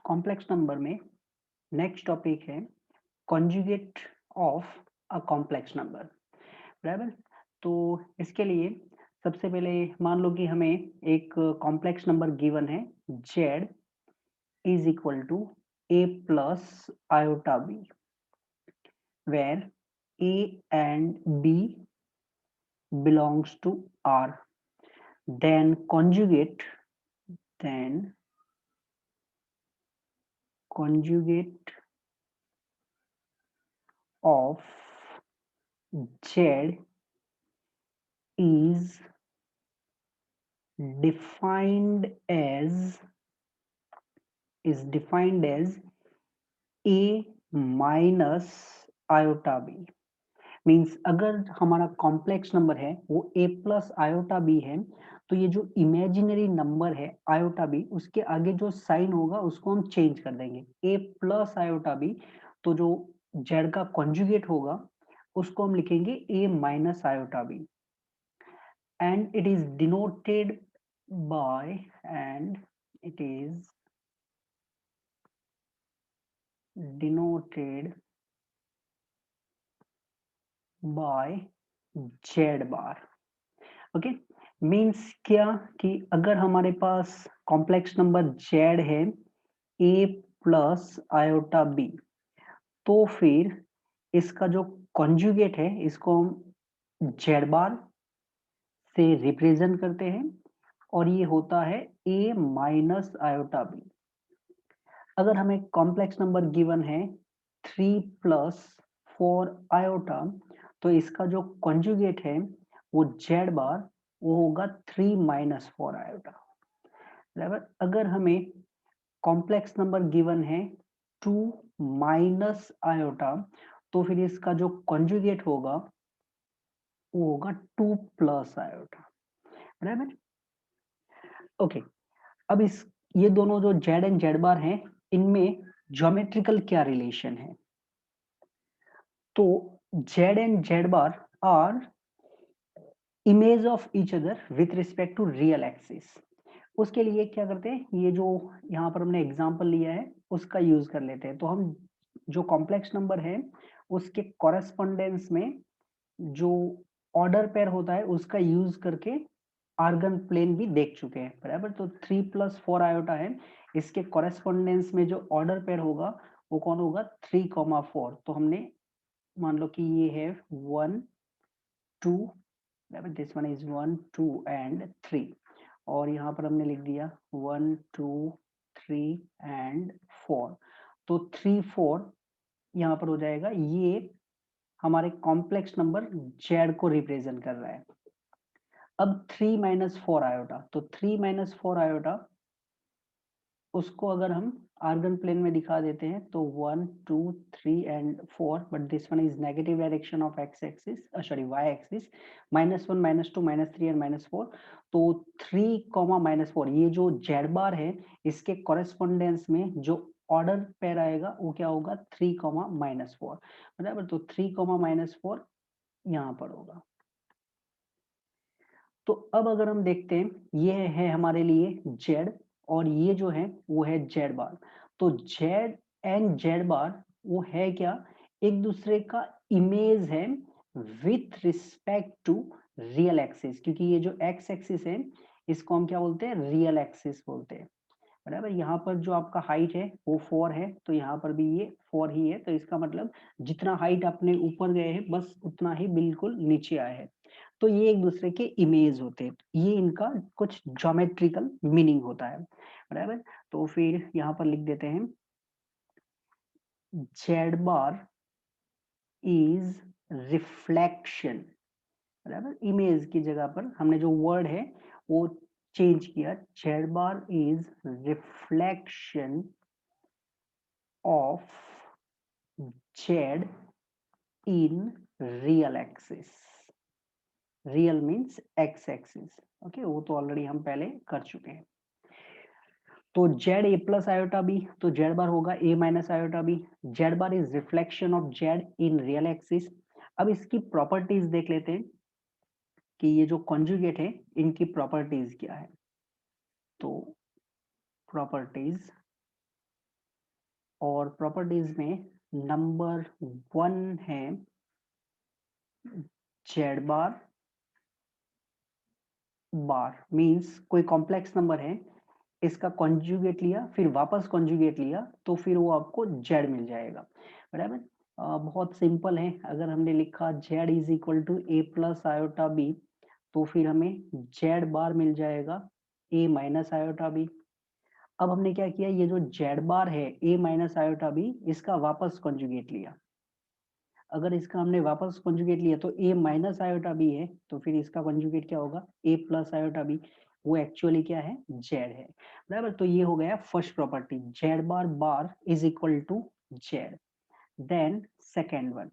Complex number में next topic है conjugate of a complex number. बराबर। तो इसके लिए सबसे पहले मान लो कि हमें एक कॉम्प्लेक्स नंबर गिवन है z is equal to a plus iota b where a and b belongs to r, then conjugate of z is defined as a minus iota B. Means अगर हमारा कॉम्प्लेक्स नंबर है वो a plus iota B है, तो ये जो imaginary number है iota B, उसके आगे जो साइन होगा उसको हम चेंज कर देंगे a प्लस आयोटा बी। तो जो z का कॉन्जुगेट होगा उसको हम लिखेंगे a minus iota B, and it is denoted by z bar. Okay, means क्या कि अगर हमारे पास कॉम्प्लेक्स नंबर z है a प्लस आयोटा b, तो फिर इसका जो कॉन्जुगेट है इसको हम z बार से रिप्रेजेंट करते हैं और ये होता है a माइनस आयोटा b। अगर हमें कॉम्प्लेक्स नंबर गिवन है 3 प्लस 4 आयोटा, तो इसका जो कॉन्जुगेट है वो z बार वो होगा 3 माइनस 4 आयोटा। बराबर। अगर हमें कॉम्प्लेक्स नंबर गिवन है 2 माइनस आयोटा, तो फिर इसका जो कॉन्जुगेट होगा वो होगा 2 प्लस आयोटा। बराबर। ओके, अब इस ये दोनों जो z एंड z बार हैं इनमें ज्योमेट्रिकल क्या रिलेशन है? तो z and z bar are image of each other with respect to real axis. उसके लिए क्या करते हैं, ये जो यहाँ पर हमने एग्जांपल लिया है उसका यूज कर लेते हैं। तो हम जो कॉम्प्लेक्स नंबर है उसके कॉरेस्पॉन्डेंस में जो ऑर्डर पेयर होता है उसका यूज करके आर्गन प्लेन भी देख चुके हैं। बराबर। तो 3 प्लस 4 आयोटा है, इसके कॉरेस्पॉन्डेंस में जो ऑर्डर पेयर होगा वो कौन होगा 3,4। तो हमने मान लो कि ये है 1 2, दिस वन इज 1 2 एंड 3, और यहाँ पर हमने लिख दिया 1 2 3 एंड 4। तो 3 4 यहाँ पर हो जाएगा, ये हमारे कॉम्प्लेक्स नंबर जेड को रिप्रेजेंट कर रहा है। अब 3 माइनस 4 आयोटा, तो 3 माइनस 4 आयोटा उसको अगर हम आर्गन प्लेन में दिखा देते हैं तो 1 2 3 and 4, but this one is negative direction of X axis, sorry Y axis, -1 -2 -3 and -4। तो 3 कॉमा -4, ये जो जेड बार है इसके कॉरेस्पॉन्डेंस में जो ऑर्डर पेयर आएगा वो क्या होगा 3 कॉमा -4। बराबर। तो 3 कॉमा -4 यहाँ पर होगा। तो अब अगर हम देखते हैं, ये है हमारे लिए जेड और ये जो है वो है जेड बार। तो जेड एंड जेड बार वो है क्या, एक दूसरे का इमेज है with respect to real axis, क्योंकि ये जो एक्स एक्सिस है इसको हम क्या बोलते हैं, रियल एक्सिस बोलते हैं। बराबर। यहाँ पर जो आपका हाइट है वो 4 है, तो यहाँ पर भी ये 4 ही है। तो इसका मतलब जितना हाइट अपने ऊपर गए हैं बस उतना ही बिल्कुल नीचे आए हैं। तो ये एक दूसरे के इमेज होते हैं, ये इनका कुछ ज्योमेट्रिकल मीनिंग होता है। बराबर। तो फिर यहाँ पर लिख देते हैं जेड बार इज रिफ्लेक्शन। बराबर। इमेज की जगह पर हमने जो वर्ड है वो चेंज किया, Z bar is reflection of Z in real axis. Real means X axis. Okay, वो तो ऑलरेडी हम पहले कर चुके हैं। तो Z A plus iota B, तो जेड बार होगा A minus iota B. Z bar is reflection of Z in real axis. अब इसकी प्रॉपर्टीज देख लेते हैं कि ये जो कॉन्जुगेट है इनकी प्रॉपर्टीज क्या है। तो प्रॉपर्टीज और प्रॉपर्टीज में नंबर 1 है जेड बार बार, मीन्स कोई कॉम्प्लेक्स नंबर है, इसका कॉन्जुगेट लिया फिर वापस कॉन्जुगेट लिया तो फिर वो आपको जेड मिल जाएगा, बराबर। बहुत सिंपल है, अगर हमने लिखा Z is equal to A plus iota B तो फिर हमें जेड बार मिल जाएगा ए माइनस आयोटा बी। अब हमने क्या किया, ये जो जेड बार है ए माइनस आयोटा बी, इसका वापस कॉन्जुगेट लिया। अगर इसका हमने वापस कॉन्जुगेट लिया तो ए माइनस आयोटा बी है, तो फिर इसका कॉन्जुगेट क्या होगा, ए प्लस आयोटा बी, वो एक्चुअली क्या है, जेड है, बराबर। तो ये हो गया first property, Z bar bar is equal to Z. Then second one,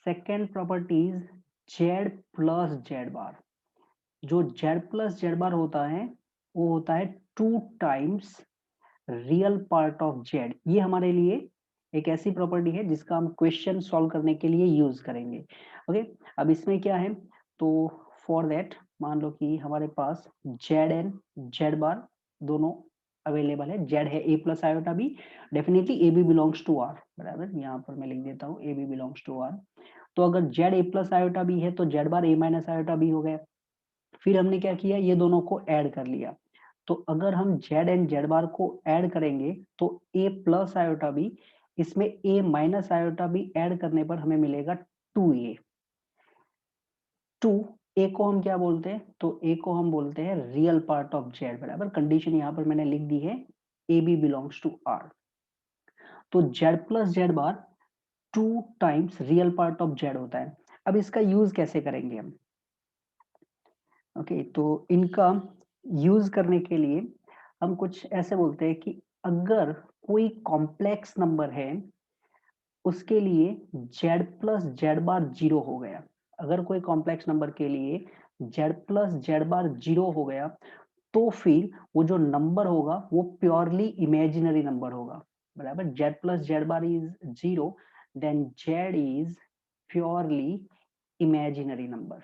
second property is Z plus Z bar. जो जेड प्लस जेड बार होता है वो होता है 2 times real part of Z. ये हमारे लिए एक ऐसी प्रॉपर्टी है जिसका हम क्वेश्चन सॉल्व करने के लिए यूज करेंगे। ओके, अब इसमें क्या है, तो फॉर दैट मान लो कि हमारे पास जेड एंड जेड बार दोनों अवेलेबल है, जेड है A plus iota B, definitely A B belongs to R, बराबर। यहाँ पर मैं लिख देता हूँ A B belongs to R. तो अगर Z A plus iota B है तो Z bar A minus iota B हो गया। फिर हमने क्या किया, ये दोनों को ऐड कर लिया। तो अगर हम जेड एंड जेड बार को ऐड करेंगे तो ए प्लस आयोटा बी, इसमें ए माइनस आयोटा बी ऐड करने पर हमें मिलेगा 2a। 2 ए को हम क्या बोलते हैं, तो ए को हम बोलते हैं रियल पार्ट ऑफ जेड, बराबर। कंडीशन यहां पर मैंने लिख दी है A B belongs to R. तो Z plus Z bar 2 times real part of Z होता है। अब इसका यूज कैसे करेंगे हम, ओके तो इनका यूज करने के लिए हम कुछ ऐसे बोलते हैं कि अगर कोई कॉम्प्लेक्स नंबर है उसके लिए Z plus Z bar zero हो गया, अगर कोई कॉम्प्लेक्स नंबर के लिए Z plus Z bar zero हो गया तो फिर वो जो नंबर होगा वो प्योरली इमेजिनरी नंबर होगा, बराबर। Z plus Z bar is zero, then Z is purely imaginary number,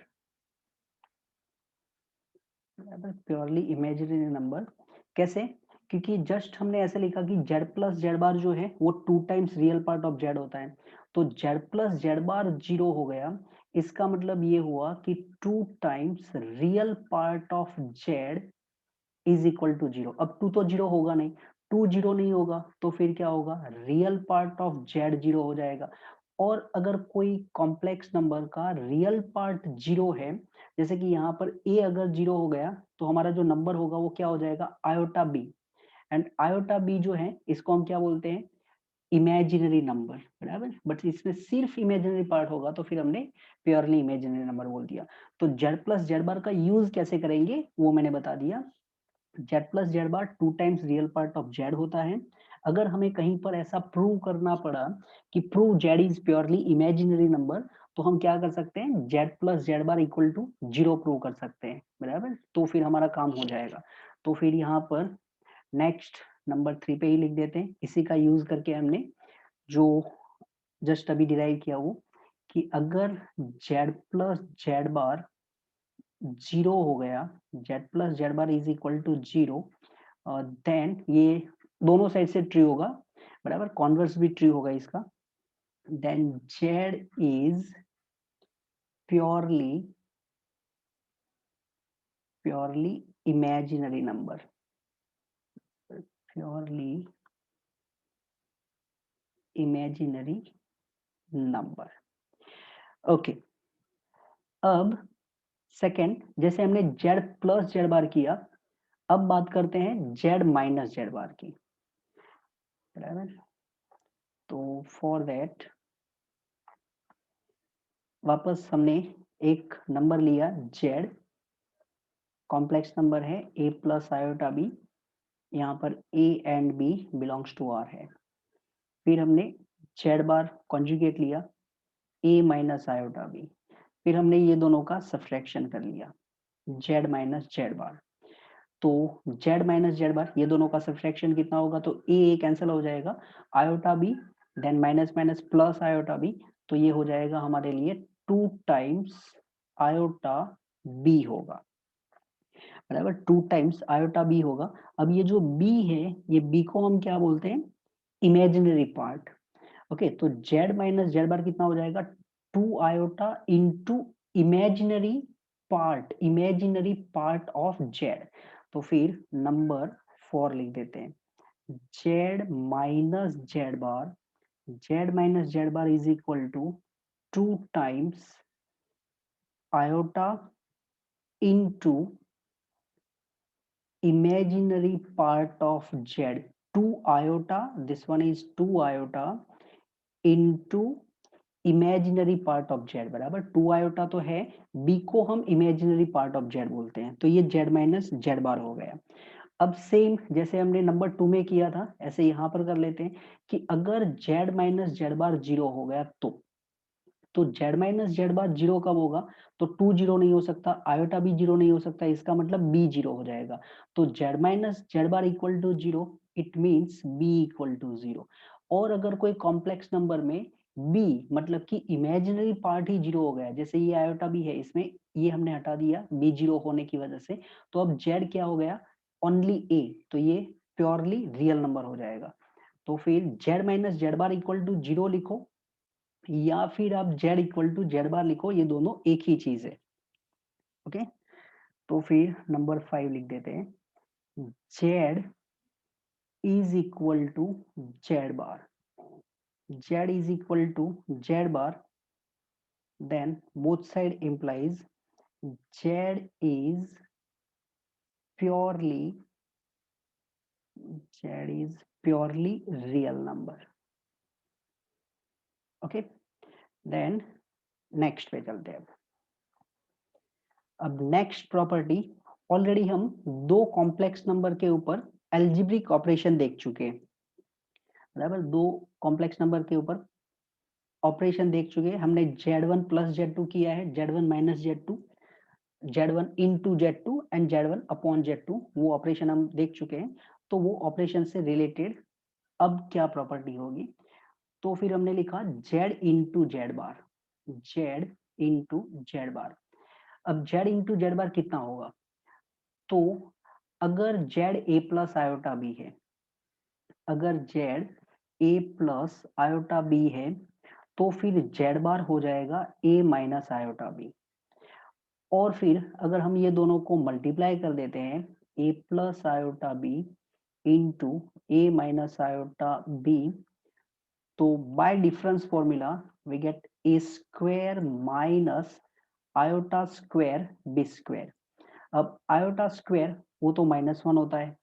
purely imaginary number. कैसे, क्योंकि जस्ट हमने ऐसे लिखा कि जेड प्लस जेड बार जो है वो 2 times real part of Z होता है, तो Z plus Z bar zero हो गया, इसका मतलब ये हुआ कि 2 times real part of Z is equal to zero. अब 2 तो जीरो होगा नहीं, 2 जीरो नहीं होगा तो फिर क्या होगा, real part of Z zero हो जाएगा। और अगर कोई कॉम्प्लेक्स नंबर का रियल पार्ट जीरो है, जैसे कि यहाँ पर ए अगर जीरो हो गया तो हमारा जो नंबर होगा वो क्या हो जाएगा, iota B. And iota B जो है इसको हम क्या बोलते हैं, इमेजिनरी नंबर, बराबर। बट इसमें सिर्फ इमेजिनरी पार्ट होगा तो फिर हमने प्योरली इमेजिनरी नंबर बोल दिया। तो जेड प्लस जेड बार का यूज कैसे करेंगे वो मैंने बता दिया। Z plus Z bar 2 times real part of Z होता है। अगर हमें कहीं पर ऐसा प्रूव करना पड़ा कि prove Z is purely imaginary number, तो हम क्या कर सकते हैं, Z plus Z bar equal to zero prove कर सकते हैं, बराबर। तो फिर हमारा काम हो जाएगा। तो फिर यहाँ पर नेक्स्ट नंबर 3 पे ही लिख देते हैं, इसी का यूज करके हमने जो जस्ट अभी डिराइव किया वो, कि अगर Z plus Z bar zero हो गया, Z plus Z bar is equal to zero, then ये दोनों साइड से ट्रू होगा, बराबर। कॉन्वर्स भी ट्रू होगा इसका। Then Z is purely purely imaginary number, purely imaginary number. Okay, अब सेकंड, जैसे हमने जेड प्लस जेड बार किया, अब बात करते हैं जेड माइनस जेड बार की, बराबर। तो फॉर दैट वापस हमने एक नंबर लिया जेड, कॉम्प्लेक्स नंबर है ए प्लस आयोटा बी, यहाँ पर A and B belongs to R है। फिर हमने जेड बार कॉन्जुगेट लिया ए माइनस आयोटा बी, फिर हमने ये दोनों का सब्ट्रैक्शन कर लिया जेड माइनस जेड बार। तो जेड माइनस जेड बार ये दोनों का सब्ट्रैक्शन कितना होगा, तो ए कैंसिल हो जाएगा, iota B then minus minus plus iota B, तो ये हो जाएगा हमारे लिए 2 टाइम्स आयोटा बी होगा, बराबर। 2 टाइम्स आयोटा बी होगा। अब ये जो बी है, ये बी को हम क्या बोलते हैं, इमेजिनरी पार्ट। ओके, तो जेड माइनस जेड बार कितना हो जाएगा, 2 iota into imaginary part of Z. तो फिर नंबर 4 लिख देते हैं, Z minus Z bar is equal to 2 times iota into imaginary part of z, 2 iota, this one is 2 iota into imaginary part of Z बराबर 2 iota तो है, B को हम इमेजिनरी पार्ट ऑफ जेड बोलते हैं, तो ये जेड माइनस जेड बार हो गया। अब सेम जैसे हमने नंबर 2 में किया था ऐसे यहां पर कर लेते हैं कि अगर जेड माइनस जेड बार 0 हो गया तो जेड माइनस जेड बार 0 कब होगा, तो 2 0 नहीं हो सकता, आयोटा भी 0 नहीं हो सकता, इसका मतलब बी 0 हो जाएगा। तो Z minus Z bar equal to 0, it means B equal to 0। और अगर कोई कॉम्प्लेक्स नंबर में बी मतलब कि इमेजिनरी पार्ट ही 0 हो गया, जैसे ये आयोटा भी है, इसमें ये हमने हटा दिया बी 0 होने की वजह से, तो अब जेड क्या हो गया, ओनली ए, तो ये प्योरली रियल नंबर हो जाएगा। तो फिर Z minus Z bar equal to 0 लिखो या फिर आप z equal to Z bar लिखो, ये दोनों एक ही चीज है। ओके, तो फिर नंबर 5 लिख देते हैं, z is equal to Z bar, z is equal to Z bar, then both side implies z is purely z is purely real number। Okay, then next पे चलते हैं। अब नेक्स्ट प्रॉपर्टी, ऑलरेडी हम दो complex number के ऊपर algebraic operation देख चुके हैं, बराबर, दो कॉम्प्लेक्स नंबर के ऊपर ऑपरेशन देख चुके हैं हमने, z1 प्लस z2 किया है, z1 minus z2, z1 into z2 and z1 upon z2, वो ऑपरेशन हम देख चुके हैं। तो वो ऑपरेशन से रिलेटेड अब क्या प्रॉपर्टी होगी, तो फिर हमने लिखा z into Z bar, z into Z बार। अब z इंटू जेड बार कितना होगा, तो अगर z a plus iota b है, अगर z a plus iota b है, तो फिर z बार हो जाएगा a माइनस आयोटा b। और फिर अगर हम ये दोनों को मल्टीप्लाई कर देते हैं, a plus iota b into a minus iota b, तो by difference formula we get a square minus iota square b square. अब आयोटा स्क्वायर वो तो -1 होता है,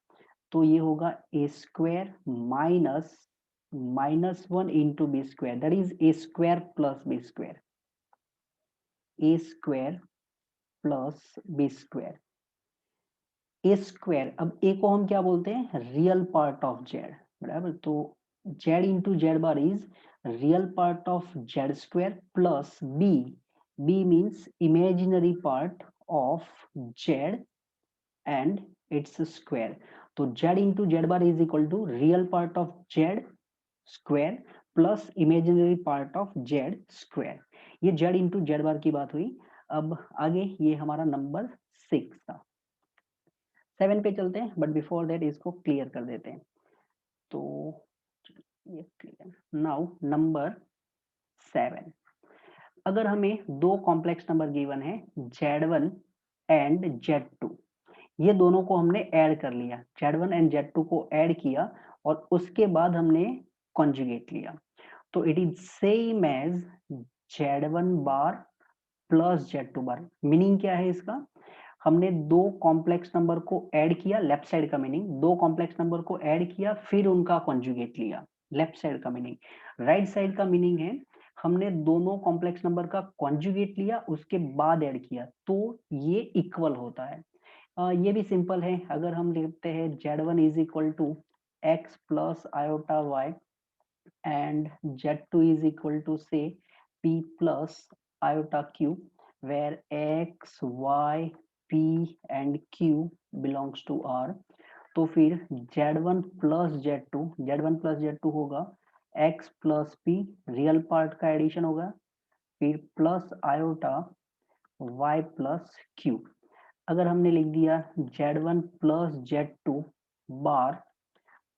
तो ये होगा A square -1 into B square, that is A square plus B square, A square plus B square, A square. अब A को हम क्या बोलते हैं, रियल पार्ट ऑफ जेड, बराबर, तो Z into Z bar is real part of Z square plus B, B means imaginary part of Z and its square. तो z into Z bar is equal to real part of Z square plus imaginary part of Z square. ये z into Z bar की बात हुई। अब आगे ये हमारा number 6 था, 7 पे चलते हैं, बट बिफोर दैट इसको क्लियर कर देते हैं। तो ये क्लियर, नाउ नंबर 7, अगर हमें दो कॉम्प्लेक्स नंबर गिवन है z1 एंड z2, ये दोनों को हमने ऐड कर लिया, z1 एंड z2 को ऐड किया और उसके बाद हमने कॉन्जुगेट लिया, तो it is same as z1 bar plus z2 bar. Meaning क्या है इसका, हमने दो कॉम्प्लेक्स नंबर को ऐड किया, लेफ्ट साइड का मीनिंग, दो कॉम्प्लेक्स नंबर को ऐड किया फिर उनका कॉन्जुगेट लिया, लेफ्ट साइड का मीनिंग। राइट साइड का मीनिंग है हमने दोनों कॉम्प्लेक्स नंबर का कॉन्जुगेट लिया उसके बाद ऐड किया, तो ये इक्वल होता है। ये भी सिंपल है, अगर हम लिखते हैं z1 is equal to X plus iota Y and z2 is equal to say p plus iota q, where x, y, p and q belongs to r। तो फिर z1 plus z2, z1 plus z2 होगा x plus p, real part का addition होगा, फिर plus iota y plus q। अगर हमने लिख दिया z1 plus z2 बार,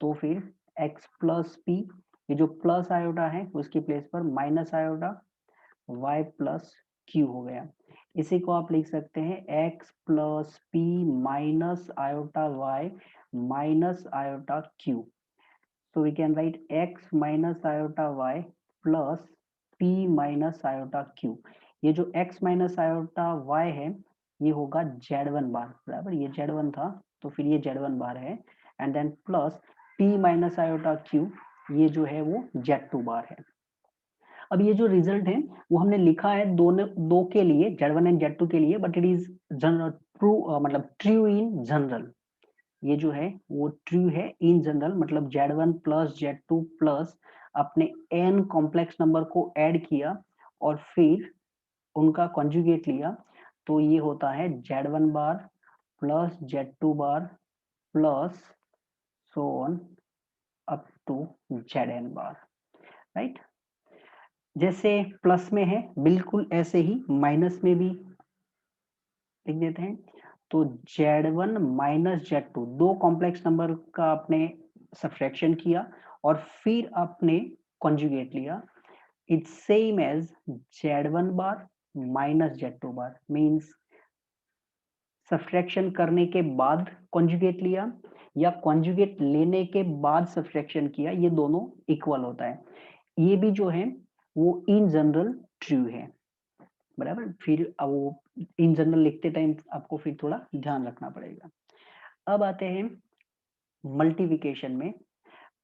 तो फिर x प्लस पी, ये जो प्लस आयोटा है उसकी प्लेस पर minus iota y plus Q हो गया। इसी को आप लिख सकते हैं x plus P minus iota y minus iota Q. So we can write x minus iota y plus p minus iota q। ये जो x minus iota y है ये होगा z1 बार, बराबर, ये z1 था तो फिर ये z1 बार है, and then plus p minus iota q, ये जो है वो z2 बार है। अब ये जो रिजल्ट है वो हमने लिखा है दोनों दो के लिए, z1 एंड z2 के लिए, but it is general true, मतलब ट्रू इन जनरल। ये जो है वो ट्रू है इन जनरल, मतलब z1 प्लस z2 प्लस अपने n कॉम्प्लेक्स नंबर को ऐड किया और फिर उनका कॉन्जुगेट लिया, तो ये होता है z1 bar plus z2 bar plus so on up to zn bar, right. जैसे प्लस में है बिल्कुल ऐसे ही माइनस में भी लिख देते हैं। तो z1 माइनस z2 दो कॉम्प्लेक्स नंबर का आपने सब्ट्रैक्शन किया और फिर आपने कॉन्जुगेट लिया, it's same as z1 bar minus z2 bar, means subtraction करने के बाद कॉन्जुगेट लिया या कॉन्जुगेट लेने के बाद सब्ट्रैक्शन किया, ये दोनों इक्वल होता है। ये भी जो है वो इन जनरल ट्रू है, बराबर। फिर वो इन जनरल लिखते टाइम आपको फिर थोड़ा ध्यान रखना पड़ेगा। अब आते हैं मल्टीप्लिकेशन में।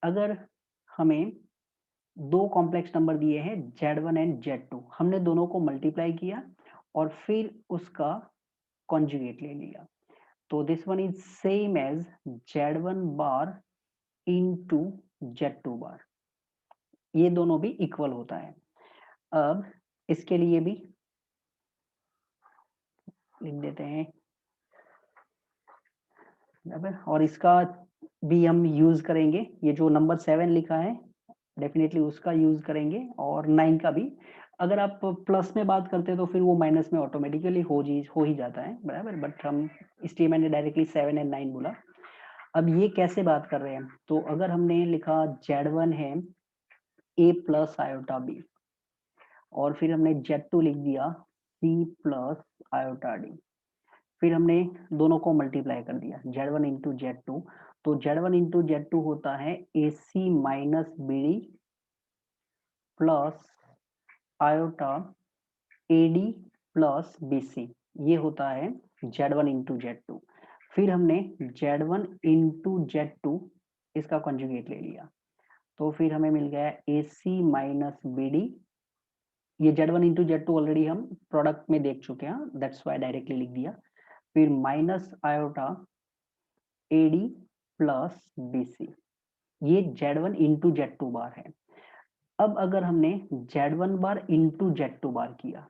अगर हमें दो कॉम्प्लेक्स नंबर दिए हैं z1 एंड z2, हमने दोनों को मल्टीप्लाई किया और फिर उसका कॉन्जुगेट ले लिया, तो this one is same as z1 bar into z2 bar, ये दोनों भी इक्वल होता है। अब इसके लिए भी लिख देते हैं, और इसका भी हम यूज करेंगे, ये जो नंबर 7 लिखा है डेफिनेटली उसका यूज करेंगे, और 9 का भी। अगर आप प्लस में बात करते हैं तो फिर वो माइनस में ऑटोमेटिकली हो ही जाता है, बराबर, बट हम इसलिए मैंने डायरेक्टली 7 एंड 9 बोला। अब ये कैसे बात कर रहे हैं, तो अगर हमने लिखा z1 है a प्लस आयोटा बी, और फिर हमने z2 लिख दिया c प्लस आयोटा डी, फिर हमने दोनों को मल्टीप्लाई कर दिया z1 इंटू z2, तो z1 इंटू z2 होता है ac minus bd plus iota AD plus bc, ये होता है z1 इंटू z2। फिर हमने z1 इंटू z2 इसका कॉन्जुगेट ले लिया, तो फिर हमें मिल गया ac माइनस bd, ये z1 इंटू z2 ऑलरेडी हम प्रोडक्ट में देख चुके हैं, दैट्स वाई डायरेक्टली लिख दिया, फिर minus iota AD plus BC, ये z1 इंटू z2 बार है। अब अगर हमने z1 बार इंटू z2 बार किया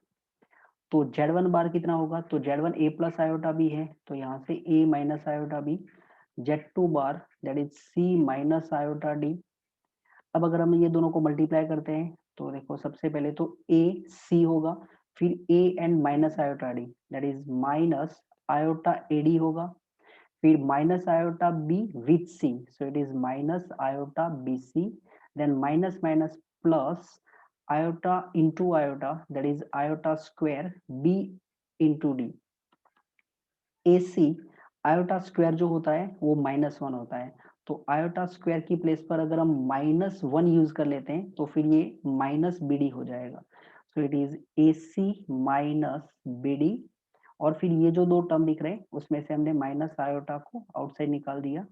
तो z1 बार कितना होगा, तो z1 a plus iota B है, तो यहाँ से a minus iota B, z2 bar that is c minus iota D. अब अगर हम ये दोनों को मल्टीप्लाई करते हैं तो देखो सबसे पहले तो a c होगा, फिर a and minus iota D that is minus iota AD होगा, फिर minus iota B with C, so it is minus iota B C, then minus minus plus iota into iota that is iota square B into D. A C iota square जो होता है वो -1 होता है, तो iota square की place पर अगर हम -1 यूज कर लेते हैं तो फिर ये माइनस बी डी हो जाएगा, so it is A C minus B D. और फिर ये जो दो टर्म दिख रहे हैं उसमें से हमने माइनस आयोटा को आउटसाइड निकाल दिया,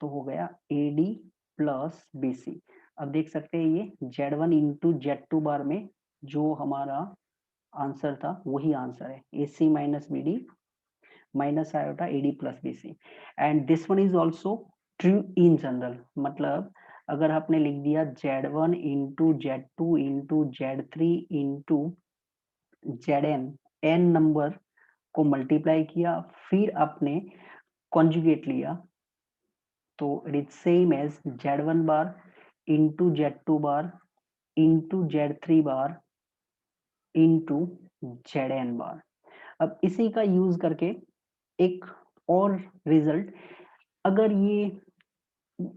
तो हो गया A D plus B C. अब देख सकते हैं ये z1 इंटू z2 बार में जो हमारा आंसर था वही आंसर है, A C minus B D minus iota A D plus B C, and this one is also true in general, मतलब अगर आपने लिख दिया z1 into z2 into z3 into zn, n number को multiply किया फिर आपने कॉन्जुगेट लिया, तो it is same as z1 bar into z2 bar into z3 bar into zn bar. अब इसी का यूज करके एक और रिजल्ट, अगर ये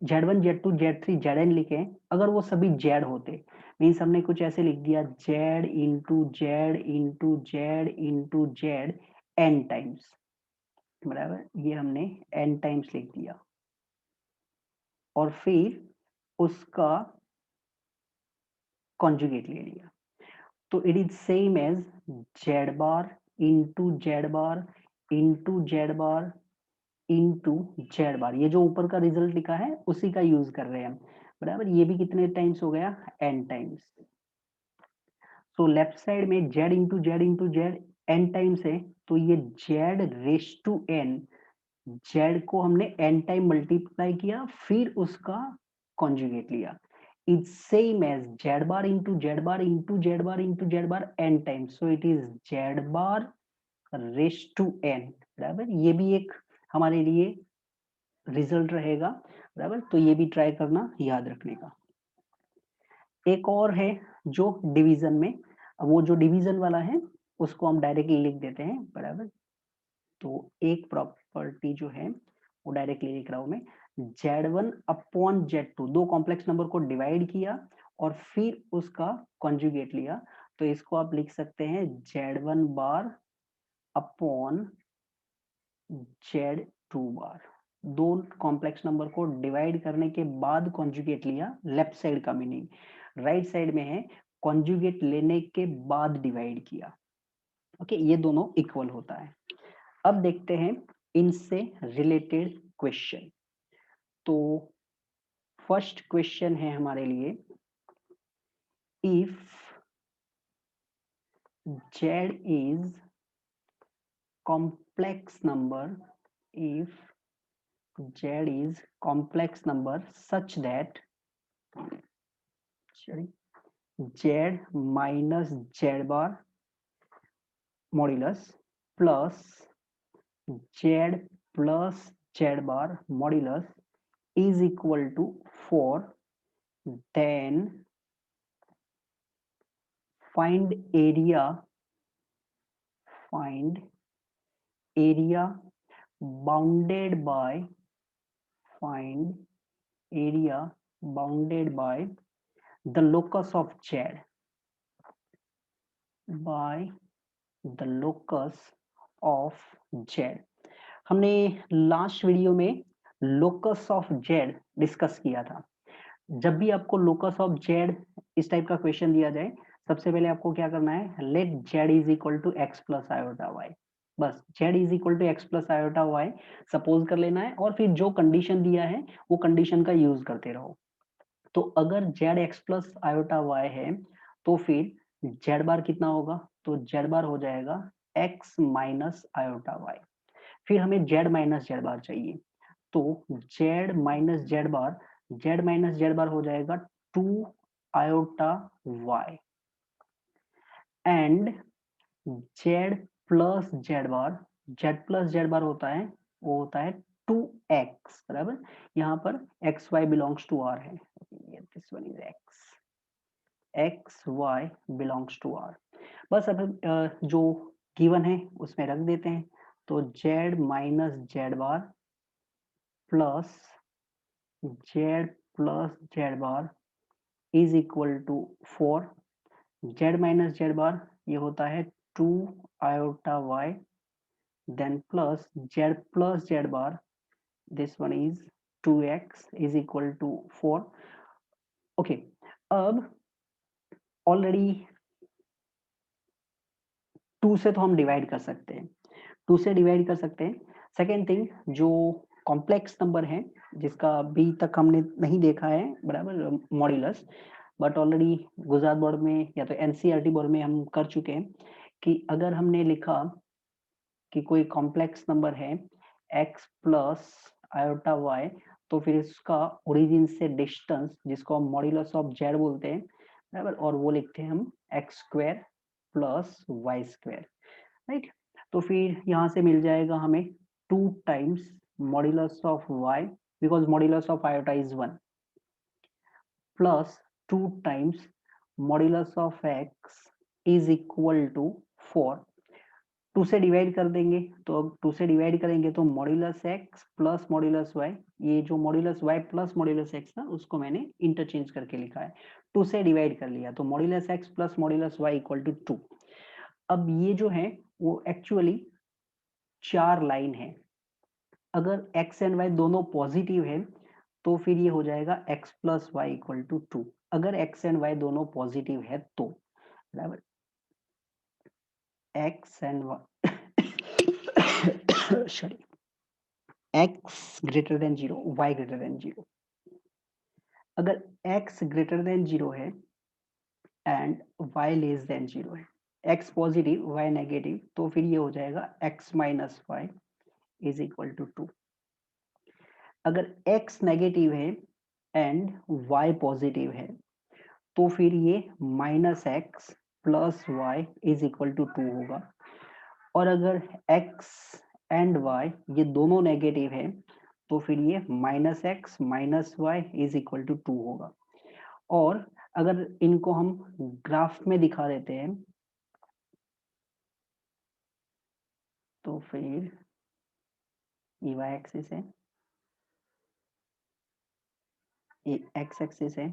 Z1 Z2 Z3 Zn लिखे, अगर वो सभी Z होते, मीन्स हमने कुछ ऐसे लिख दिया Z into Z into Z into Z n times, बराबर, ये हमने n टाइम्स लिख दिया और फिर उसका कॉन्जुगेट ले लिया, तो it is same as Z bar into Z bar into Z bar into Z bar, ये जो ऊपर का रिजल्ट लिखा है उसी का यूज कर रहे हैं हम, बराबर। ये भी कितने टाइम्स हो गया, n times. So left side में Z n टाइम्स है, तो ये Z raise to n, Z को हमने n टाइम मल्टीप्लाई किया फिर उसका कॉन्जुगेट लिया, is same as Z bar into Z bar into Z bar into Z bar n times, so it is Z bar raise to n, बराबर। ये भी एक हमारे लिए रिजल्ट रहेगा, बराबर। तो ये भी ट्राई करना, याद रखने का। एक और है जो डिवीजन में, वो जो डिवीजन वाला है उसको हम डायरेक्टली लिख देते हैं, बराबर। तो एक प्रॉपर्टी जो है वो डायरेक्टली लिख रहा हूं मैं, Z1 अपॉन Z2, दो कॉम्प्लेक्स नंबर को डिवाइड किया और फिर उसका कॉन्जुगेट लिया, तो इसको आप लिख सकते हैं Z1 बार अपॉन Z2 बार। दो कॉम्प्लेक्स नंबर को डिवाइड करने के बाद कॉन्जुगेट लिया, लेफ्ट साइड का मीनिंग, राइट साइड में है कॉन्जुगेट लेने के बाद डिवाइड किया। ओके, ये दोनों इक्वल होता है। अब देखते हैं इनसे रिलेटेड क्वेश्चन। तो फर्स्ट क्वेश्चन है हमारे लिए, if Z is complex number, if Z is complex number such that Z minus Z bar modulus plus Z plus Z bar modulus is equal to 4, then find area bounded by find area bounded by the locus of Z, by the locus of Z। हमने last video में locus of Z discuss किया था। जब भी आपको locus of Z इस type का question दिया जाए, सबसे पहले आपको क्या करना है, let Z is equal to X plus iota Y, बस Z is equal to X plus iota Y suppose कर लेना है और फिर जो कंडीशन दिया है वो कंडीशन का यूज करते रहो। तो अगर Z X plus iota Y है तो फिर जेड बार कितना होगा, तो जेड बार हो जाएगा एक्स माइनस आयोटा वाई। फिर हमें जेड माइनस जेड बार चाहिए, तो जेड माइनस जेड बार हो जाएगा 2 iota Y, and Z plus Z bar होता है, वो होता है 2x, बराबर। यहाँ पर X Y belongs to R है, this one is X Y belongs to R. बस अब जो गिवन है उसमें रख देते हैं, तो Z minus Z bar plus Z bar is equal to 4, Z minus Z bar ये होता है 2 iota Y, then plus Z bar, this one is 2x is equal to 4। Okay, अब ऑलरेडी 2 से तो हम डिवाइड कर सकते हैं, 2 से डिवाइड कर सकते हैं। सेकेंड थिंग, जो कॉम्प्लेक्स नंबर है जिसका अभी तक हमने नहीं देखा है, बराबर, modulus, but already Gujarat board में या तो एनसीईआरटी बोर्ड में हम कर चुके हैं कि अगर हमने लिखा कि कोई कॉम्प्लेक्स नंबर है x प्लस आयोटा y, तो फिर इसका ओरिजिन से डिस्टेंस जिसको हम मॉड्यूलस ऑफ जेड बोलते हैं, बराबर, और वो लिखते हैं हम X square plus Y square, right. तो फिर यहाँ से मिल जाएगा हमें 2 times modulus of y, because modulus of iota is 1, plus 2 times modulus of x is equal to 4, 2 से डिवाइड कर देंगे, तो अब 2 से डिवाइड करेंगे तो modulus X plus modulus Y, ये जो modulus Y plus modulus X ना उसको मैंने इंटरचेंज करके लिखा है, 2 से डिवाइड कर लिया तो modulus X plus modulus Y equal to 2। अब ये जो है वो एक्चुअली 4 लाइन है, अगर एक्स एंड वाई दोनों पॉजिटिव है तो फिर ये हो जाएगा X plus Y equal to 2, अगर एक्स एंड वाई दोनों पॉजिटिव है तो, बराबर, X and Y sorry, X greater than 0, Y greater than 0, अगर एक्स ग्रेटर देन 0 है एंड वाई लेस देन 0 है, एक्स पॉजिटिव वाई नेगेटिव, तो फिर ये हो जाएगा X minus Y is equal to 2, अगर x नेगेटिव है एंड y पॉजिटिव है तो फिर ये minus X plus Y is equal to 2 होगा, और अगर x एंड y ये दोनों नेगेटिव है तो फिर ये minus X minus Y is equal to 2 होगा। और अगर इनको हम ग्राफ में दिखा देते हैं तो फिर ये y एक्सिस है, ये x एक्सिस है,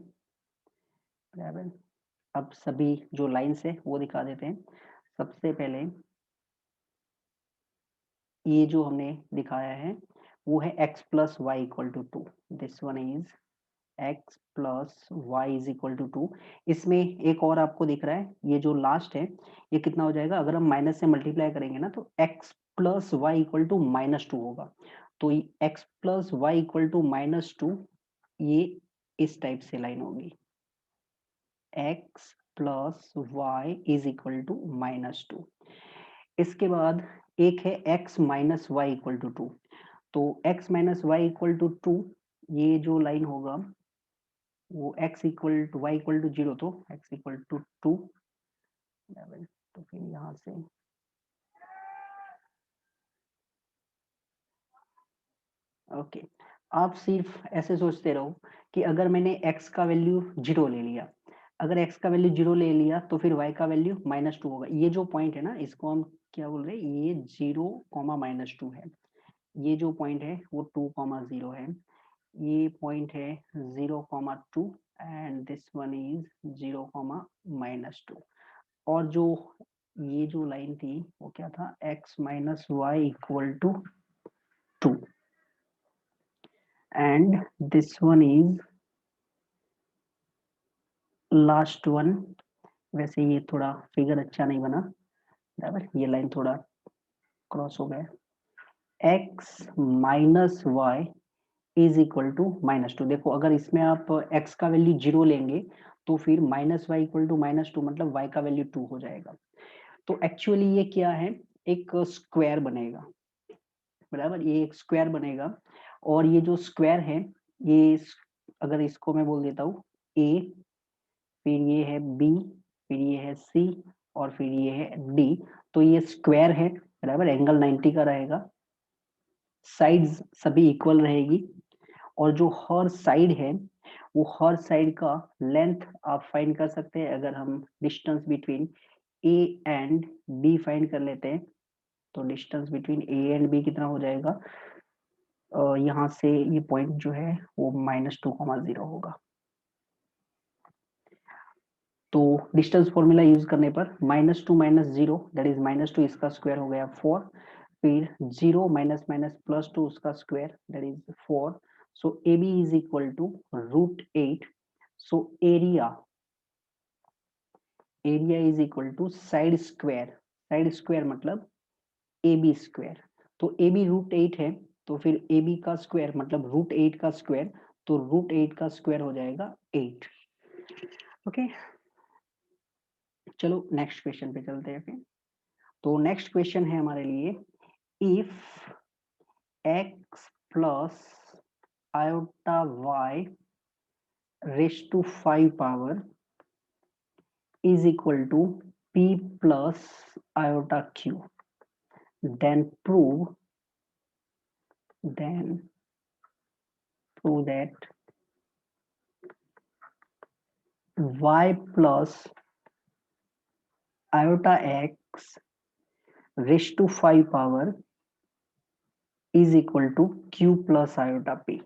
बराबर। अब सभी जो लाइन्स है वो दिखा देते हैं। सबसे पहले ये जो हमने दिखाया है वो है x plus Y equal to 2, this one is x plus Y is equal to 2। इसमें एक और आपको दिख रहा है, ये जो लास्ट है ये कितना हो जाएगा, अगर हम माइनस से मल्टीप्लाई करेंगे ना तो x plus Y equal to minus 2 होगा, तो x plus Y equal to minus 2, ये इस टाइप से लाइन होगी, x plus Y is equal to minus 2। इसके बाद एक है x minus Y equal to 2, तो x minus Y equal to 2, ये जो लाइन होगा वो x equal to Y equal to 0, तो x इक्वल टू 2, तो फिर यहाँ से ओके, आप सिर्फ ऐसे सोचते रहो कि अगर मैंने x का वैल्यू 0 ले लिया, अगर x का वैल्यू 0 ले लिया तो फिर y का वैल्यू -2 होगा, ये जो पॉइंट है ना इसको हम क्या बोल रहे हैं, ये 0 -2 है, ये जो पॉइंट है वो 2, 0 है, ये पॉइंट है 0, 2 एंड दिस वन इज 0, -2, और जो ये जो लाइन थी वो क्या था, x minus Y equal to 2 and this one is last one. वैसे ये थोड़ा फिगर अच्छा नहीं बना, बराबर, ये लाइन थोड़ा क्रॉस हो गया, x minus Y is equal to -2। देखो अगर इसमें आप x का वैल्यू 0 लेंगे तो फिर माइनस वाई इक्वल टू -2 मतलब y का वैल्यू 2 हो जाएगा, तो एक्चुअली ये क्या है, एक स्क्वायर बनेगा, बराबर, ये एक स्क्वायर बनेगा, और ये जो स्क्वायर है ये अगर इसको मैं बोल देता हूँ a, फिर ये है b, फिर ये है c और फिर ये है d, तो ये स्क्वायर है, बराबर, एंगल 90 का रहेगा, साइड्स सभी इक्वल रहेगी, और जो हर साइड है वो हर साइड का लेंथ आप फाइंड कर सकते हैं, अगर हम distance between A and B find कर लेते हैं तो distance between A and B कितना हो जाएगा, यहाँ से ये पॉइंट जो है वो -2, 0 होगा, तो डिस्टेंस फॉर्मूला यूज करने पर -2 - 0 दैट इज -2, इसका स्क्वायर हो गया 4, फिर 0 माइनस माइनस +2 उसका square that is 4, so A B is equal to √8, so area is equal to side square मतलब ए बी स्क्वायर, तो ए बी √8 है, तो फिर ए बी का स्क्वायर मतलब √8 का स्क्वायर, तो √8 का स्क्वायर हो जाएगा 8। ओके, चलो नेक्स्ट क्वेश्चन पे चलते हैं फिर। तो नेक्स्ट क्वेश्चन है हमारे लिए, if x plus iota y raise to 5 power is equal to p plus iota q, then then prove that y plus iota x raised to 5 power is equal to q plus iota p।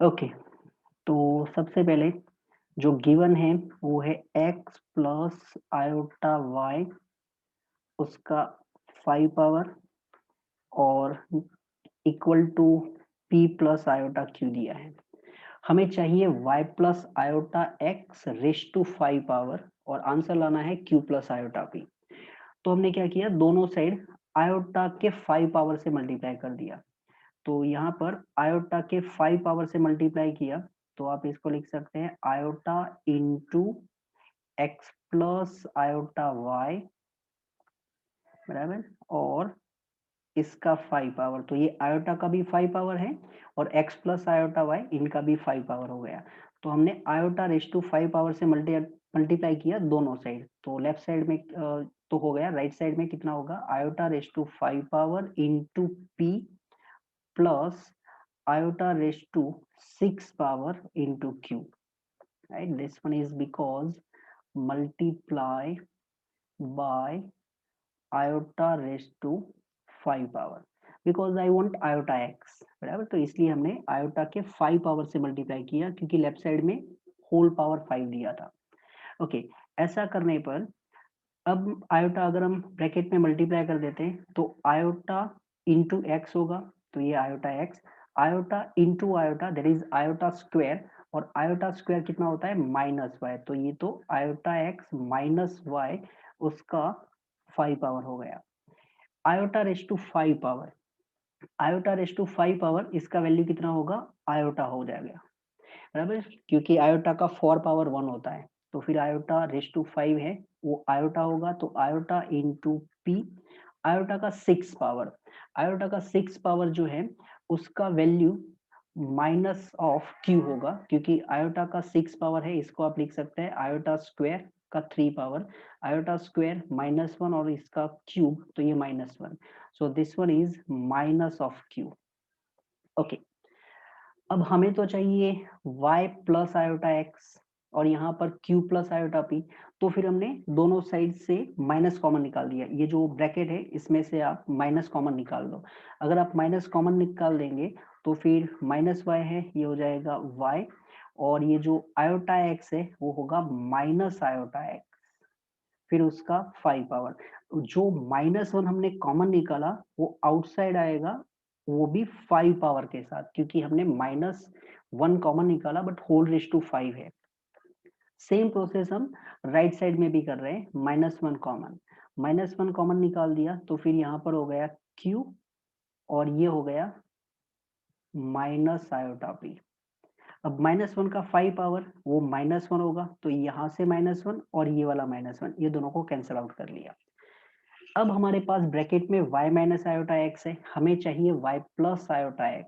Okay, तो सबसे पहले जो given है वो है x plus iota y, उसका 5 power और equal to p plus iota q दिया है। हमें चाहिए y plus iota x raised to 5 power और आंसर लाना है q प्लस आयोटा p। तो हमने क्या किया, दोनों साइड आयोटा के 5 पावर से मल्टीप्लाई कर दिया। तो यहाँ पर आयोटा के 5 पावर से मल्टीप्लाई किया तो आप इसको लिख सकते हैं iota into X plus iota Y बराबर, और इसका 5 पावर, तो ये आयोटा का भी 5 पावर है और x प्लस आयोटा वाई इनका भी 5 पावर हो गया। तो हमने आयोटा रेस टू 5 पावर से मल्टीप्लाई किया दोनों साइड, तो लेफ्ट साइड में तो हो गया, राइट साइड में कितना होगा, iota raise to 5 power into p plus iota raised to 6 power into q, right? This one is because multiply by iota raised to 5 power because I want iota x बराबर, तो इसलिए हमने iota के 5 power से multiply किया क्योंकि left side में whole power 5 दिया था। ओके, ऐसा करने पर अब आयोटा अगर हम ब्रैकेट में मल्टीप्लाई कर देते हैं तो आयोटा इंटू एक्स होगा, तो ये iota x, iota into iota that is iota square, और आयोटा स्क्वायर कितना होता है माइनस वाई, तो ये तो आयोटा एक्स माइनस वाई उसका 5 पावर हो गया। Iota raise to 5 power, iota raise to 5 power इसका वैल्यू कितना होगा, आयोटा हो जाएगा बराबर, क्योंकि आयोटा का 4 पावर 1 होता है, तो फिर आयोटा रेस टू 5 है वो आयोटा होगा, तो आयोटा इंटू पी, आयोटा का 6 पावर, आयोटा का 6 पावर जो है उसका वैल्यू माइनस ऑफ क्यू होगा, क्योंकि आयोटा का 6 पावर है, इसको आप लिख सकते हैं आयोटा स्क्वायर का 3 पावर, आयोटा स्क्वायर माइनस 1 और इसका क्यूब, तो ये minus 1, so this one is minus of Q. Okay, अब हमें तो चाहिए y प्लस आयोटा x और यहाँ पर q प्लस आयोटा p, तो फिर हमने दोनों साइड से माइनस कॉमन निकाल दिया, ये जो ब्रैकेट है इसमें से आप माइनस कॉमन निकाल दो। अगर आप माइनस कॉमन निकाल देंगे तो फिर माइनस y है ये हो जाएगा y, और ये जो आयोटा x है वो होगा माइनस आयोटा x, फिर उसका 5 पावर, जो माइनस 1 हमने कॉमन निकाला वो आउटसाइड आएगा, वो भी 5 पावर के साथ, क्योंकि हमने माइनस 1 कॉमन निकाला बट होल रेस टू 5 है। सेम प्रोसेस हम राइट साइड में भी कर रहे हैं, माइनस 1 कॉमन, माइनस 1 कॉमन निकाल दिया तो फिर यहाँ पर हो गया q और ये हो गया माइनस आयोटा p। अब माइनस 1 का 5 पावर वो माइनस 1 होगा, तो यहाँ से माइनस 1 और ये वाला माइनस 1, ये दोनों को कैंसिल आउट कर लिया। अब हमारे पास ब्रैकेट में y माइनस आयोटा x है, हमें चाहिए y प्लस आयोटा x,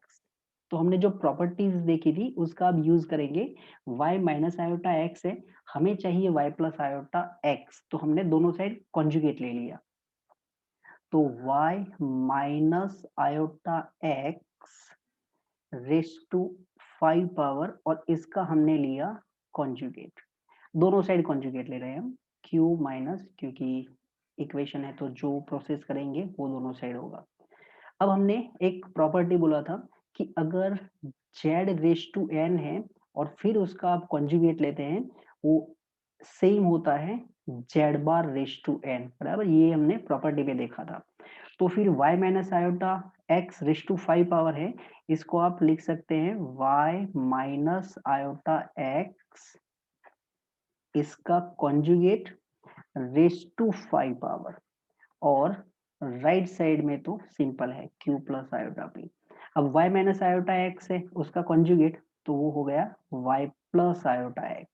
तो हमने जो प्रॉपर्टीज देखी थी उसका अब यूज करेंगे, y माइनस आयोटा x है, हमें चाहिए y प्लस आयोटा x, तो हमने दोनों साइड कॉन्जुगेट ले लिया, तो y minus iota x raise to 5 power और इसका हमने लिया कॉन्जुगेट, दोनों साइड कॉन्जुगेट ले रहे हैं हम, q माइनस, क्योंकि इक्वेशन है तो जो प्रोसेस करेंगे वो दोनों साइड होगा। अब हमने एक प्रॉपर्टी बोला था कि अगर z रेस टू n है और फिर उसका आप कॉन्जुगेट लेते हैं वो सेम होता है z bar raise to n बराबर, ये हमने प्रॉपर्टी पे देखा था। तो फिर y minus iota x raise to 5 power है, इसको आप लिख सकते हैं y माइनस आयोटा x इसका कॉन्जुगेट रेस टू 5 पावर, और राइट साइड में तो सिंपल है q प्लस आयोटा p। अब y माइनस आयोटा x है उसका कॉन्जुगेट, तो वो हो गया y प्लस आयोटा x,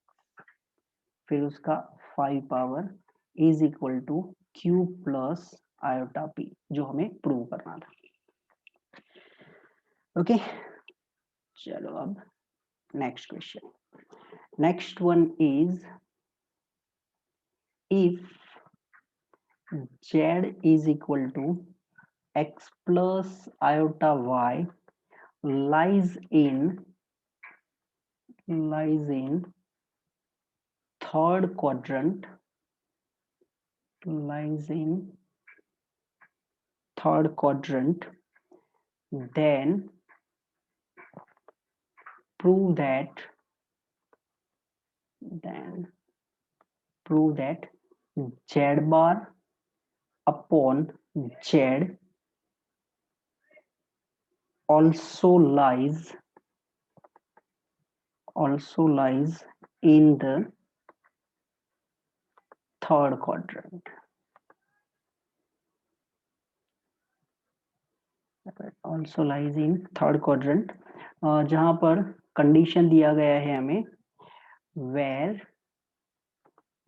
फिर उसका 5 power is equal to q plus iota p, जो हमें प्रूव करना था। ओके, चलो अब next question, next one is if z is equal to x plus iota y lies in third quadrant lies in third quadrant, then prove that z bar upon z also lies in the third quadrant. Also lies in third quadrant, जहां पर condition दिया गया है हमें where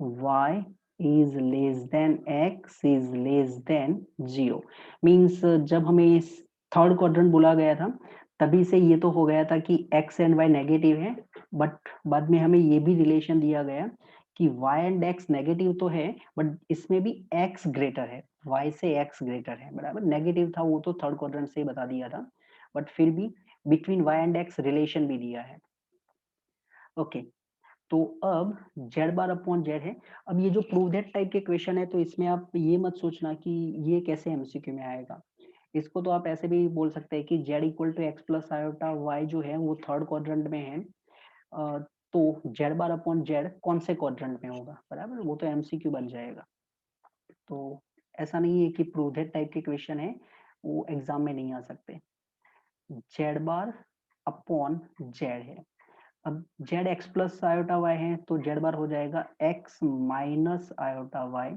y is less than x is less than 0 means जब हमें इस third quadrant बोला गया था तभी से ये तो हो गया था कि x एंड y नेगेटिव है, बट बाद में हमें ये भी रिलेशन दिया गया कि y एंड x नेगेटिव तो है बट इसमें भी x ग्रेटर है, y से x ग्रेटर है, बराबर। नेगेटिव था वो तो थर्ड क्वाड्रेंट से ही बता दिया था, बट फिर भी between y and x relation भी दिया है। ओके तो अब जेड बार अपॉन जेड है। अब ये जो प्रूव दैट टाइप के क्वेश्चन है तो इसमें आप ये मत सोचना कि ये कैसे एमसीक्यू में आएगा। इसको तो आप ऐसे भी बोल सकते हैं कि Z equal to X plus iota Y जो है वो थर्ड क्वाड्रेंट में है, तो जेड बार अपॉन जेड कौन से क्वाड्रेंट में होगा, बराबर, वो तो एमसीक्यू बन जाएगा। तो ऐसा नहीं है कि प्रूव दैट टाइप के क्वेश्चन है वो एग्जाम में नहीं आ सकते। जेड बार अपॉन जेड है, अब Z X plus iota Y है तो जेड बार हो जाएगा X minus iota Y,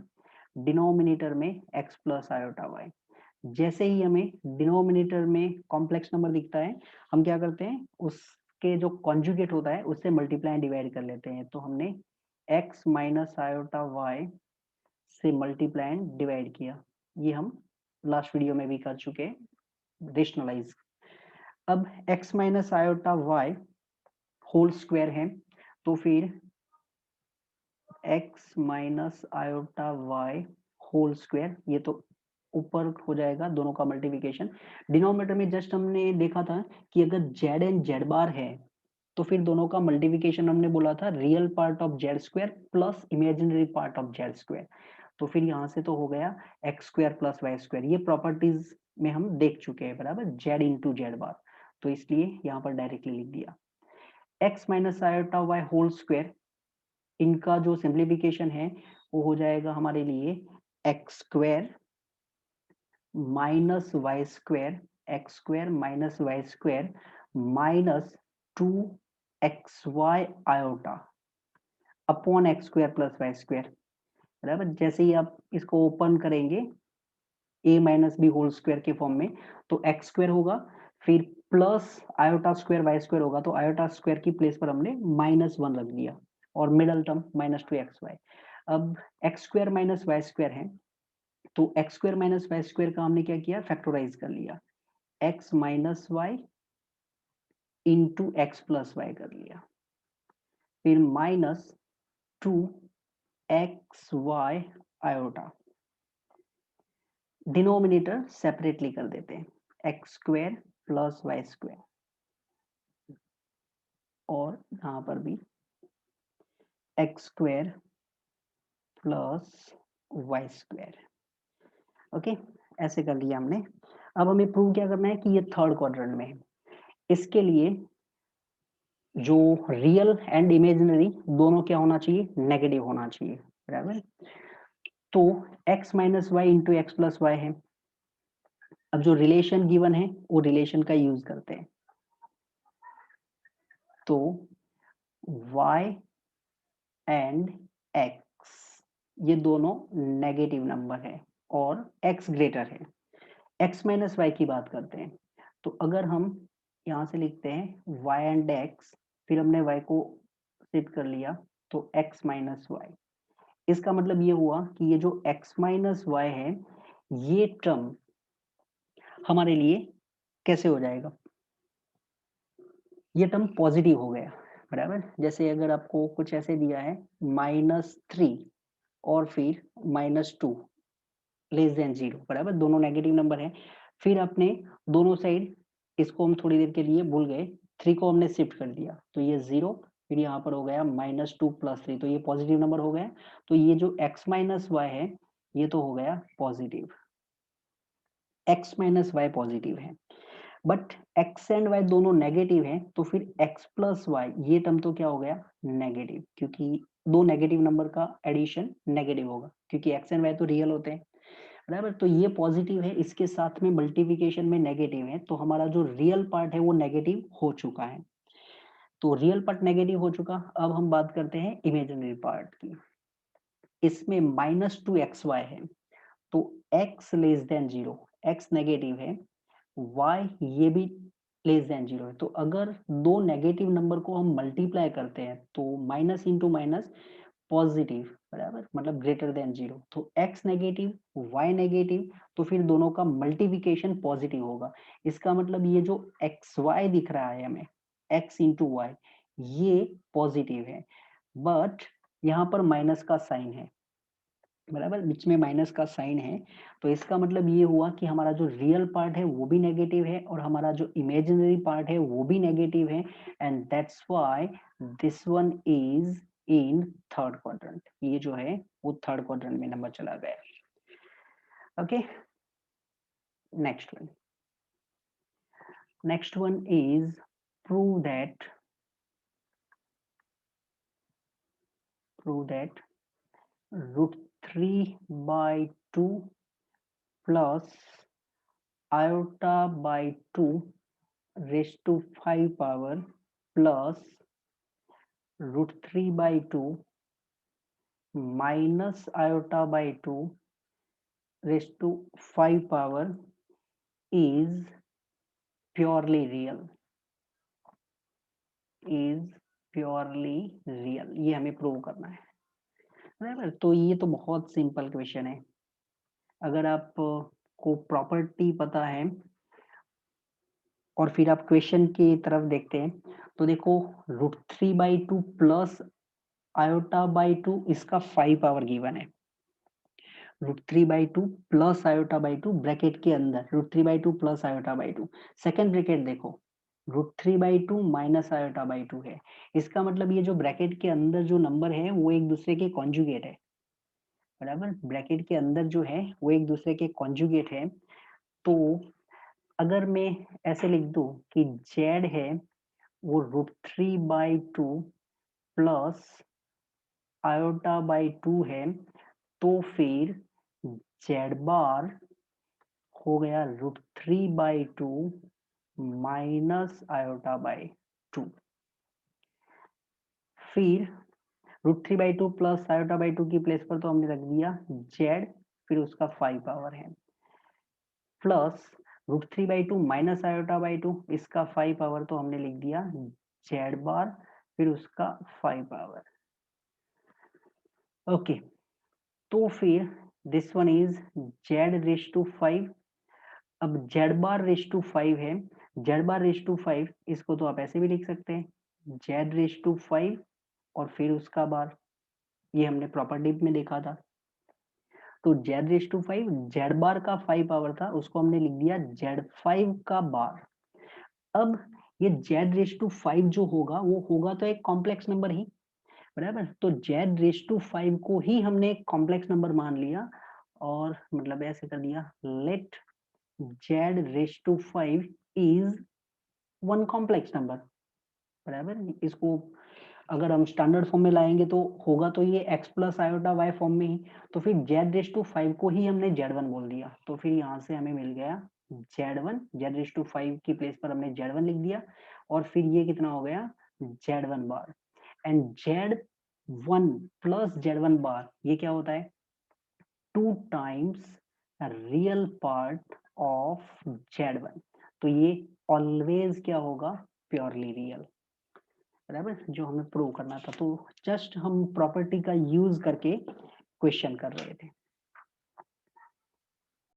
denominator में एक्स प्लस आयोटा वाई। जैसे ही हमें डिनोमिनेटर में कॉम्प्लेक्स नंबर दिखता है हम क्या करते हैं, उसके जो कॉन्जुगेट होता है उससे मल्टीप्लाई डिवाइड कर लेते हैं। तो हमने एक्स माइनस आयोटा वाई से मल्टीप्लाई डिवाइड किया, ये हम लास्ट वीडियो में भी कर चुके हैं, रेशनलाइज। अब X minus iota Y whole square है तो फिर x minus iota y whole square, ये तो ऊपर हो जाएगा दोनों का मल्टीप्लिकेशन। डिनोमिनेटर में जस्ट हमने देखा था कि अगर z एंड z बार है तो फिर दोनों का मल्टीप्लिकेशन हमने बोला था real part of Z square plus imaginary part of Z square. तो फिर यहाँ से तो हो गया X square plus Y square, ये प्रॉपर्टीज में हम देख चुके हैं, बराबर, जेड इंटू जेड बार, तो इसलिए यहाँ पर डायरेक्टली लिख दिया। X minus iota Y whole square, इनका जो सिंप्लीफिकेशन है वो हो जाएगा हमारे लिए X square minus Y square, X square minus Y square minus 2xy iota upon X square plus Y square, बराबर। जैसे ही आप इसको ओपन करेंगे a minus B whole square के फॉर्म में तो एक्स स्क्वायर होगा, फिर plus iota square Y square होगा, तो आयोटा स्क्वायर की प्लेस पर हमने -1 रख दिया और मिडल टर्म -2xy। अब X square minus Y square है तो X square minus Y square का हमने क्या किया, फैक्टोराइज कर लिया, X minus Y into X plus Y कर लिया, फिर -2xy आयोटा, डिनोमिनेटर सेपरेटली कर देते हैं, X square plus Y square, और यहाँ पर भी X square plus Y square. Okay, ऐसे कर लिया हमने। अब हमें प्रूव क्या करना है कि ये थर्ड क्वाड्रेंट में है। इसके लिए जो रियल एंड इमेजिनरी दोनों क्या होना चाहिए, नेगेटिव होना चाहिए, बराबर। तो x minus Y into X plus Y है। अब जो रिलेशन गिवन है वो रिलेशन का यूज करते हैं, तो y एंड x ये दोनों नेगेटिव नंबर है और x ग्रेटर है। x माइनस वाई की बात करते हैं, तो अगर हम यहाँ से लिखते हैं y एंड x, फिर हमने y को शिफ्ट कर लिया तो x माइनस वाई, इसका मतलब ये हुआ कि ये जो x माइनस वाई है ये टर्म हमारे लिए कैसे हो जाएगा, ये टर्म पॉजिटिव हो गया, बराबर। जैसे अगर आपको कुछ ऐसे दिया है -3 और फिर -2 लेस देन 0, बराबर, दोनों नेगेटिव नंबर है, फिर आपने दोनों साइड इसको हम थोड़ी देर के लिए भूल गए, 3 को हमने शिफ्ट कर दिया तो ये 0, फिर यहाँ पर हो गया -2 + 3, तो ये पॉजिटिव नंबर हो गया। तो ये जो x माइनस वाई है ये तो हो गया positive, x minus Y positive है, बट x एंड y दोनों नेगेटिव हैं, तो फिर x प्लस वाई ये टर्म तो क्या हो गया नेगेटिव, क्योंकि दो नेगेटिव नंबर का एडिशन नेगेटिव होगा, क्योंकि x एंड y तो रियल होते हैं, बराबर। तो ये पॉजिटिव है, इसके साथ में मल्टीप्लिकेशन में नेगेटिव है, तो हमारा जो रियल पार्ट है वो नेगेटिव हो चुका है। तो रियल पार्ट नेगेटिव हो चुका। अब हम बात करते हैं इमेजिनरी पार्ट की। इसमें -2xy है, तो x less than 0, x negative है, y ये भी लेस देन 0 है। तो अगर दो नेगेटिव नंबर को हम मल्टीप्लाई करते हैं तो माइनस इंटू माइनस पॉजिटिव, बराबर, मतलब ग्रेटर देन 0। तो x नेगेटिव y नेगेटिव, तो फिर दोनों का मल्टीप्लिकेशन पॉजिटिव होगा। इसका मतलब ये जो xy दिख रहा है हमें, x इंटू वाई, ये पॉजिटिव है, बट यहाँ पर माइनस का साइन है, बराबर, बीच में माइनस का साइन है। तो इसका मतलब ये हुआ कि हमारा जो रियल पार्ट है वो भी नेगेटिव है और हमारा जो इमेजिनरी पार्ट है वो भी नेगेटिव है, and that's why this one is in third quadrant. ये जो है वो थर्ड क्वाड्रेंट में नंबर चला गया। Okay, next one is prove that √3/2 plus iota by 2 raised to 5 power plus √3/2 minus iota by 2 raised to 5 power is purely real, is purely real। ये हमें prove करना है, बराबर। तो ये तो बहुत सिंपल क्वेश्चन है। अगर आप को प्रॉपर्टी पता है और फिर आप क्वेश्चन की तरफ देखते हैं, तो देखो √3/2 प्लस आयोटा बाई 2 इसका 5 पावर गिवन है, √3/2 प्लस आयोटा बाई 2 ब्रैकेट के अंदर √3/2 plus iota by 2, second bracket देखो √3/2 माइनस आयोटा बाई 2 है। इसका मतलब ये जो ब्रैकेट के अंदर जो नंबर है वो एक दूसरे के कॉन्जुगेट है, बराबर। ब्रैकेट के अंदर जो है वो एक दूसरे के कॉन्जुगेट है। तो अगर मैं ऐसे लिख दूं कि जेड है वो √3/2 प्लस आयोटा बाई 2 है, तो फिर जेड बार हो गया √3/2 माइनस आयोटा बाई 2। फिर √3/2 प्लस आयोटा बाई 2 की प्लेस पर तो हमने रख दिया जेड, फिर उसका 5 पावर है, प्लस √3/2 माइनस आयोटा बाई 2, इसका 5 पावर तो हमने लिख दिया जेड बार, फिर उसका 5 पावर। ओके, तो फिर this one is Z raise to 5। अब जेड बार रेस टू 5 है, जेड बार रेस टू 5 इसको तो आप ऐसे भी लिख सकते हैं जेड रेस टू 5 और फिर उसका बार, ये हमने प्रॉपर्टी में देखा था। तो जेड रेस टू 5 जेड बार का 5 पावर था, उसको हमने लिख दिया जेड 5 का बार। अब ये जेड रेस टू 5 जो होगा वो होगा तो एक कॉम्प्लेक्स नंबर ही, बराबर। तो जेड रेस टू 5 को ही हमने एक कॉम्प्लेक्स नंबर मान लिया और मतलब ऐसे कर दिया let Z raise to 5 is one complex number, बराबर। इसको अगर हम स्टैंडर्ड फॉर्म में लाएंगे तो होगा तो ये x plus iota Y form में ही। तो फिर जेड रेस टू 5 को ही हमने z1 बोल दिया, तो फिर यहाँ से हमें मिल गया z1, जेड रेस टू 5 की प्लेस पर हमने z1 लिख दिया और फिर ये कितना हो गया z1 bar, and z1 plus z1 बार ये क्या होता है 2 times real part of z1। तो ये ऑलवेज क्या होगा प्योरली रियल, बराबर, जो हमें प्रूव करना था। तो जस्ट हम प्रॉपर्टी का यूज करके क्वेश्चन कर रहे थे।